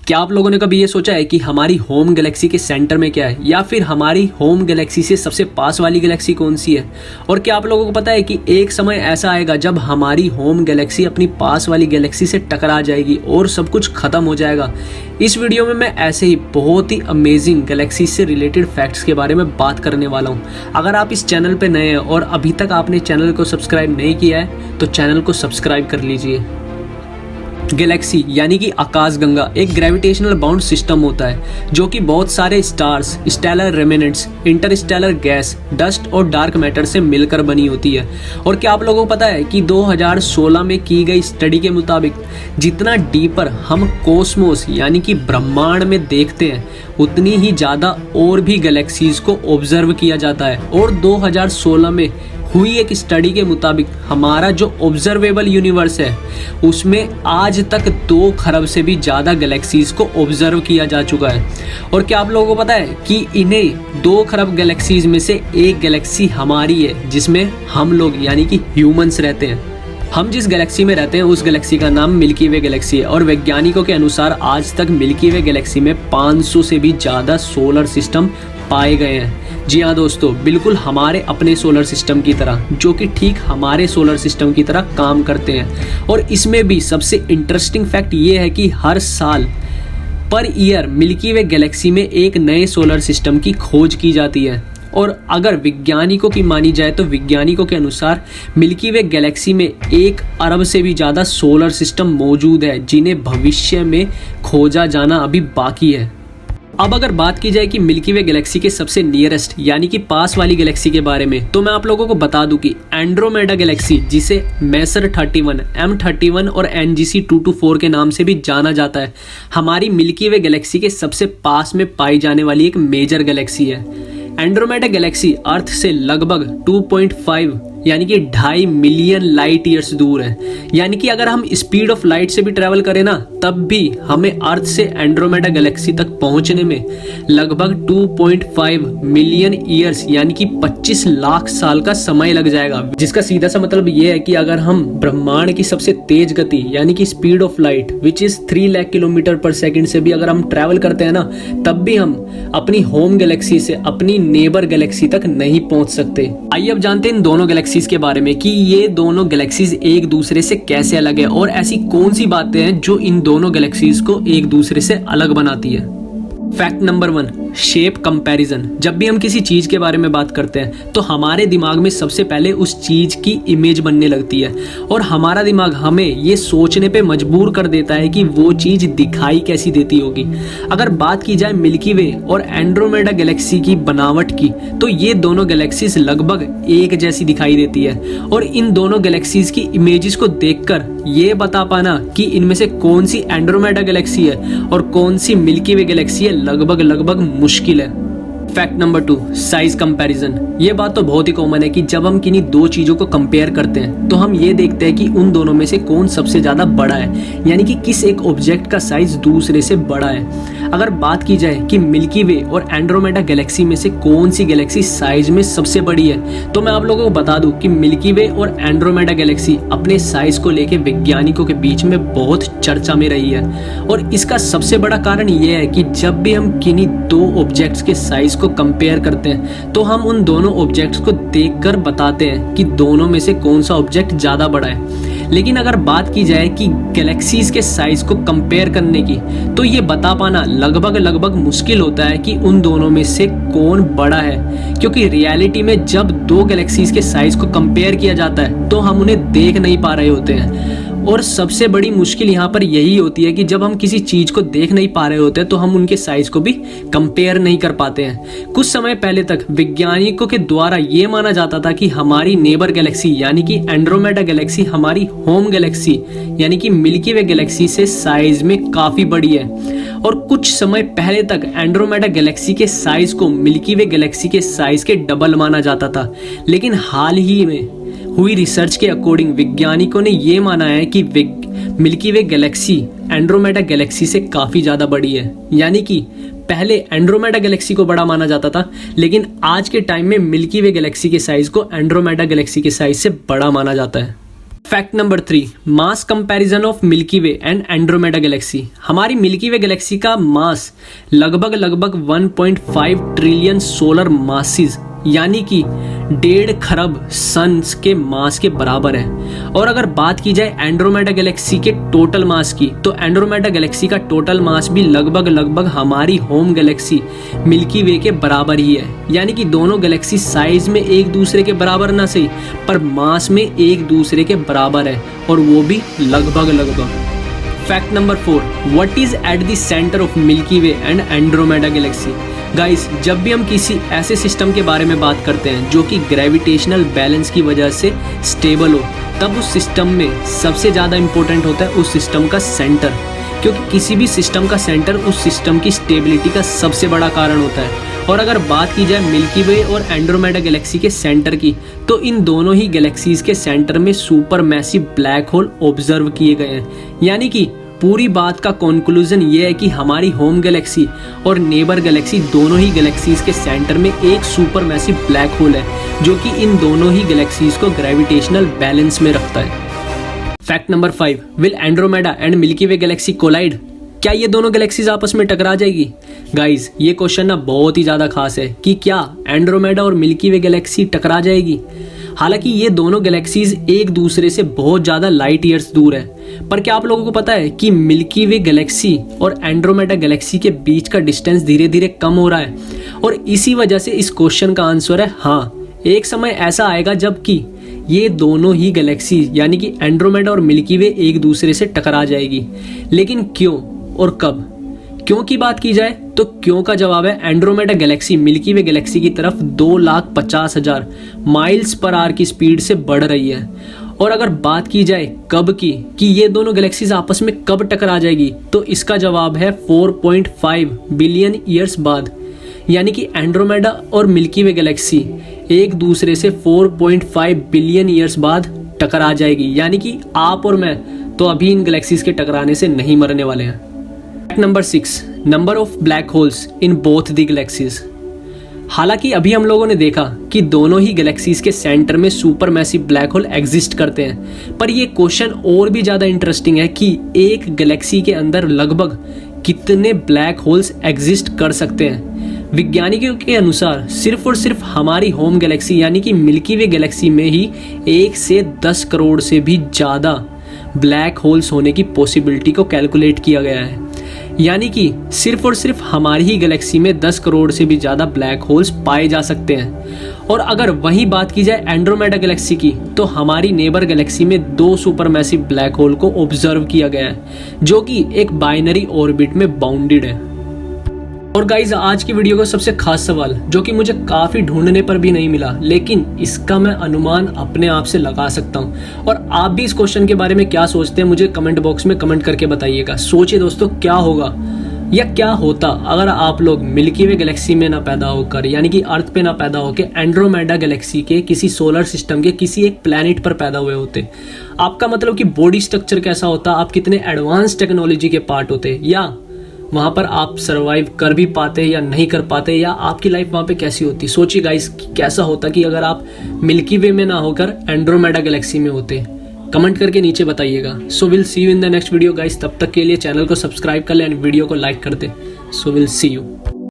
क्या आप लोगों ने कभी ये सोचा है कि हमारी होम गैलेक्सी के सेंटर में क्या है, या फिर हमारी होम गैलेक्सी से सबसे पास वाली गैलेक्सी कौन सी है? और क्या आप लोगों को पता है कि एक समय ऐसा आएगा जब हमारी होम गैलेक्सी अपनी पास वाली गैलेक्सी से टकरा जाएगी और सब कुछ खत्म हो जाएगा। इस वीडियो में मैं ऐसे ही बहुत ही अमेजिंग गैलेक्सी से रिलेटेड फैक्ट्स के बारे में बात करने वाला हूँ। अगर आप इस चैनल पर नए हैं और अभी तक आपने चैनल को सब्सक्राइब नहीं किया है तो चैनल को सब्सक्राइब कर लीजिए। गैलेक्सी यानी कि आकाशगंगा एक ग्रेविटेशनल बाउंड सिस्टम होता है जो कि बहुत सारे stars, stellar remnants, interstellar gas, dust और डार्क मैटर से मिलकर बनी होती है। और क्या आप लोगों को पता है कि 2016 में की गई स्टडी के मुताबिक जितना डीपर हम कॉस्मोस यानी कि ब्रह्मांड में देखते हैं उतनी ही ज़्यादा और भी गैलेक्सीज को ऑब्जर्व किया जाता है। और 2016 में हुई एक स्टडी के मुताबिक हमारा जो ऑब्जर्वेबल यूनिवर्स है उसमें आज तक 2 खरब से भी ज़्यादा गैलेक्सीज को ऑब्जर्व किया जा चुका है। और क्या आप लोगों को पता है कि इन्हें 2 खरब गैलेक्सीज में से एक गैलेक्सी हमारी है जिसमें हम लोग यानी कि ह्यूमंस रहते हैं। हम जिस गैलेक्सी में रहते हैं उस गैलेक्सी का नाम मिल्की वे गैलेक्सी है। और वैज्ञानिकों के अनुसार आज तक मिल्की वे गैलेक्सी में 500 से भी ज़्यादा सोलर सिस्टम पाए गए हैं। जी हाँ दोस्तों, बिल्कुल हमारे अपने सोलर सिस्टम की तरह, जो कि ठीक हमारे सोलर सिस्टम की तरह काम करते हैं। और इसमें भी सबसे इंटरेस्टिंग फैक्ट ये है कि हर साल per year milky Way Galaxy में एक नए सोलर सिस्टम की खोज की जाती है। और अगर वैज्ञानिकों की मानी जाए तो वैज्ञानिकों के अनुसार मिल्की वे गैलेक्सी में 1 अरब से भी ज़्यादा सोलर सिस्टम मौजूद है जिन्हें भविष्य में खोजा जाना अभी बाकी है। अब अगर बात की जाए कि मिल्की वे गैलेक्सी के सबसे नियरेस्ट यानी कि पास वाली गैलेक्सी के बारे में, तो मैं आप लोगों को बता दूं कि एंड्रोमेडा गैलेक्सी, जिसे मेसर 31, M31 और NGC 224 के नाम से भी जाना जाता है, हमारी मिल्की वे गैलेक्सी के सबसे पास में पाई जाने वाली एक मेजर गैलेक्सी है। एंड्रोमेडा गैलेक्सी अर्थ से लगभग 2.5 यानी कि 2.5 मिलियन लाइट ईयर्स दूर है। यानी कि अगर हम स्पीड ऑफ लाइट से भी ट्रैवल करें ना, तब भी हमें अर्थ से एंड्रोमेडा गैलेक्सी तक पहुंचने में लगभग 2.5 मिलियन ईयर्स यानी कि 25 लाख साल का समय लग जाएगा। जिसका सीधा सा मतलब ये है कि अगर हम ब्रह्मांड की सबसे तेज गति यानी कि speed of light which is 3 lakh kilometre पर सेकेंड से भी अगर हम ट्रैवल करते हैं ना, तब भी हम अपनी होम गैलेक्सी से अपनी नेबर गैलेक्सी तक नहीं पहुंच सकते। आइए अब जानते हैं इन दोनों गैलेक्सीज के बारे में कि ये दोनों गैलेक्सीज एक दूसरे से कैसे अलग है और ऐसी कौन सी बातें हैं जो इन दोनों गैलेक्सीज को एक दूसरे से अलग बनाती है। Fact number 1, shape comparison. जब भी हम किसी चीज के बारे में बात करते हैं तो हमारे दिमाग में सबसे पहले उस चीज की इमेज बनने लगती है और हमारा दिमाग हमें ये सोचने पे मजबूर कर देता है कि वो चीज दिखाई कैसी देती होगी। अगर बात की जाए मिल्की वे और एंड्रोमेडा गैलेक्सी की बनावट की, तो ये दोनों गैलेक्सीज लगभग एक जैसी दिखाई देती है। और इन दोनों गैलेक्सीज की इमेजेस को देखकर ये बता पाना कि इनमें से कौन सी एंड्रोमेडा गैलेक्सी है और कौन सी मिल्की वे गैलेक्सी है लगभग मुश्किल है। Fact number 2, size comparison. ये बात तो बहुत ही कॉमन है कि जब हम किन्हीं 2 चीजों को कंपेयर करते हैं तो हम ये देखते हैं कि उन दोनों में से कौन सबसे ज्यादा बड़ा है, यानी कि किस एक ऑब्जेक्ट का साइज दूसरे से बड़ा है। अगर बात की जाए कि मिल्की वे और एंड्रोमेडा गैलेक्सी में से कौन सी गैलेक्सी साइज में सबसे बड़ी है, तो मैं आप लोगों को बता दूं कि मिल्की वे और एंड्रोमेडा गैलेक्सी अपने साइज को लेकर वैज्ञानिकों के बीच में बहुत चर्चा में रही है। और इसका सबसे बड़ा कारण ये है कि जब भी हम किन्हीं 2 ऑब्जेक्ट्स के साइज को कंपेयर करते हैं तो हम उन दोनों ऑब्जेक्ट्स को देखकर बताते हैं कि दोनों में से कौन सा ऑब्जेक्ट ज्यादा बड़ा है। लेकिन अगर बात की जाए कि गैलेक्सीज के साइज को कंपेयर करने की, तो ये बता पाना लगभग मुश्किल होता है कि उन दोनों में से कौन बड़ा है, क्योंकि रियलिटी में जब 2 गैलेक्सीज के साइज को कंपेयर किया जाता है तो हम उन्हें देख नहीं पा रहे होते हैं। और सबसे बड़ी मुश्किल यहाँ पर यही होती है कि जब हम किसी चीज को देख नहीं पा रहे होते हैं तो हम उनके साइज को भी कंपेयर नहीं कर पाते हैं। कुछ समय पहले तक वैज्ञानिकों के द्वारा ये माना जाता था कि हमारी नेबर गैलेक्सी यानी कि एंड्रोमेडा गैलेक्सी हमारी होम गैलेक्सी यानी कि मिल्की वे गैलेक्सी से साइज में काफी बड़ी है। और कुछ समय पहले तक एंड्रोमेडा गैलेक्सी के साइज को मिल्की वे गैलेक्सी के साइज के डबल माना जाता था। लेकिन हाल ही में हुई रिसर्च के अकॉर्डिंग वैज्ञानिकों ने यह माना है कि milky Way Galaxy Andromeda Galaxy से काफ़ी ज़्यादा बड़ी है। यानी कि पहले एंड्रोमेडा गैलेक्सी को बड़ा माना जाता था, लेकिन आज के टाइम में मिल्की वे गैलेक्सी के साइज़ को एंड्रोमेडा गैलेक्सी के साइज़ से बड़ा माना जाता है। Fact number 3, mass comparison of milky way and Andromeda Galaxy. हमारी मिल्की वे गैलेक्सी का मास लगभग 1.5 ट्रिलियन सोलर मासेस यानी कि 1.5 खरब सन्स के मास के बराबर है। और अगर बात की जाए एंड्रोमेडा गैलेक्सी के टोटल मास की, तो एंड्रोमेडा गैलेक्सी का टोटल मास भी लगभग हमारी होम गैलेक्सी मिल्की वे के बराबर ही है। यानी कि दोनों गैलेक्सी साइज में एक दूसरे के बराबर ना सही, पर मास में एक दूसरे के बराबर है, और वो भी लगभग। Fact number 4, what is at the centre of milky way and Andromeda Galaxy. Guys, जब भी हम किसी ऐसे सिस्टम के बारे में बात करते हैं जो कि ग्रेविटेशनल बैलेंस की वजह से स्टेबल हो, तब उस सिस्टम में सबसे ज़्यादा इंपॉर्टेंट होता है उस सिस्टम का सेंटर, क्योंकि किसी भी सिस्टम का सेंटर उस सिस्टम की स्टेबिलिटी का सबसे बड़ा कारण होता है। और अगर बात की जाए मिल्की वे और एंड्रोमेडा गैलेक्सी के सेंटर की, तो इन दोनों ही गैलेक्सीज के सेंटर में super massive black hole observe किए गए हैं। यानी कि पूरी बात का कंक्लूजन ये है कि हमारी होम गैलेक्सी और नेबर गैलेक्सी दोनों ही गैलेक्सीज के सेंटर में एक सुपर मैसिव ब्लैक होल है, जो कि इन दोनों ही गैलेक्सीज को ग्रेविटेशनल बैलेंस में रखता है। Fact number 5, will Andromeda and Milky Way galaxy collide. क्या ये दोनों गैलेक्सीज आपस में टकरा जाएगी? गाइज, ये क्वेश्चन ना बहुत ही ज़्यादा खास है कि क्या एंड्रोमेडा और मिल्की वे गैलेक्सी टकरा जाएगी। हालांकि ये दोनों गैलेक्सीज एक दूसरे से बहुत ज़्यादा लाइट ईयर्स दूर है, पर क्या आप लोगों को पता है कि मिल्की वे गैलेक्सी और एंड्रोमेडा गैलेक्सी के बीच का डिस्टेंस धीरे धीरे कम हो रहा है। और इसी वजह से इस क्वेश्चन का आंसर है हाँ, एक समय ऐसा आएगा जबकि ये दोनों ही गैलेक्सी यानी कि एंड्रोमेडा और मिल्की वे एक दूसरे से टकरा जाएगी। लेकिन क्यों और कब? क्यों की बात की जाए तो क्यों का जवाब है Andromeda Galaxy milky Way Galaxy की तरफ 2,50,000 माइल्स पर आवर की स्पीड से बढ़ रही है। और अगर बात की जाए कब की कि ये दोनों गैलेक्सीज आपस में कब टकरा जाएगी, तो इसका जवाब है 4.5 बिलियन ईयर्स बाद। यानी कि एंड्रोमेडा और मिल्की वे गैलेक्सी एक दूसरे से 4.5 बिलियन ईयर्स बाद टकरा जाएगी। यानी कि आप और मैं तो अभी इन गैलेक्सीज के टकराने से नहीं मरने वाले हैं। Fact number 6, number of black holes in both the galaxies. हालांकि अभी हम लोगों ने देखा कि दोनों ही गैलेक्सीज के सेंटर में super massive black hole exist करते हैं, पर ये क्वेश्चन और भी ज़्यादा इंटरेस्टिंग है कि एक गैलेक्सी के अंदर लगभग कितने ब्लैक होल्स एग्जिस्ट कर सकते हैं। वैज्ञानिकों के अनुसार सिर्फ और सिर्फ हमारी होम गैलेक्सी यानी कि मिल्की वे गैलेक्सी में ही 1 से 10 करोड़ से भी ज़्यादा ब्लैक होल्स होने की पॉसिबिलिटी को कैलकुलेट किया गया है। यानी कि सिर्फ और सिर्फ हमारी ही गैलेक्सी में 10 करोड़ से भी ज़्यादा ब्लैक होल्स पाए जा सकते हैं। और अगर वही बात की जाए एंड्रोमेडा गैलेक्सी की, तो हमारी नेबर गैलेक्सी में 2 सुपरमैसिव ब्लैक होल को ऑब्जर्व किया गया है, जो कि एक बाइनरी ऑर्बिट में बाउंडेड है। और गाइज, आज की वीडियो का सबसे खास सवाल जो कि मुझे काफ़ी ढूंढने पर भी नहीं मिला, लेकिन इसका मैं अनुमान अपने आप से लगा सकता हूँ। और आप भी इस क्वेश्चन के बारे में क्या सोचते हैं मुझे कमेंट बॉक्स में कमेंट करके बताइएगा। सोचिए दोस्तों, क्या होगा या क्या होता अगर आप लोग मिल्की वे गैलेक्सी में ना पैदा होकर यानी कि अर्थ पे ना पैदा होकर एंड्रोमेडा गैलेक्सी के किसी सोलर सिस्टम के किसी एक प्लैनेट पर पैदा हुए होते। आपका मतलब कि बॉडी स्ट्रक्चर कैसा होता, आप कितने एडवांस टेक्नोलॉजी के पार्ट होते, या वहाँ पर आप सरवाइव कर भी पाते या नहीं कर पाते, या आपकी लाइफ वहाँ पे कैसी होती। सोचिए गाइस, कैसा होता कि अगर आप मिल्की वे में ना होकर एंड्रोमेडा गैलेक्सी में होते। कमेंट करके नीचे बताइएगा। So will see you in the next video guys. तब तक के लिए चैनल को सब्सक्राइब कर ले एंड वीडियो को लाइक कर दे। So will see you.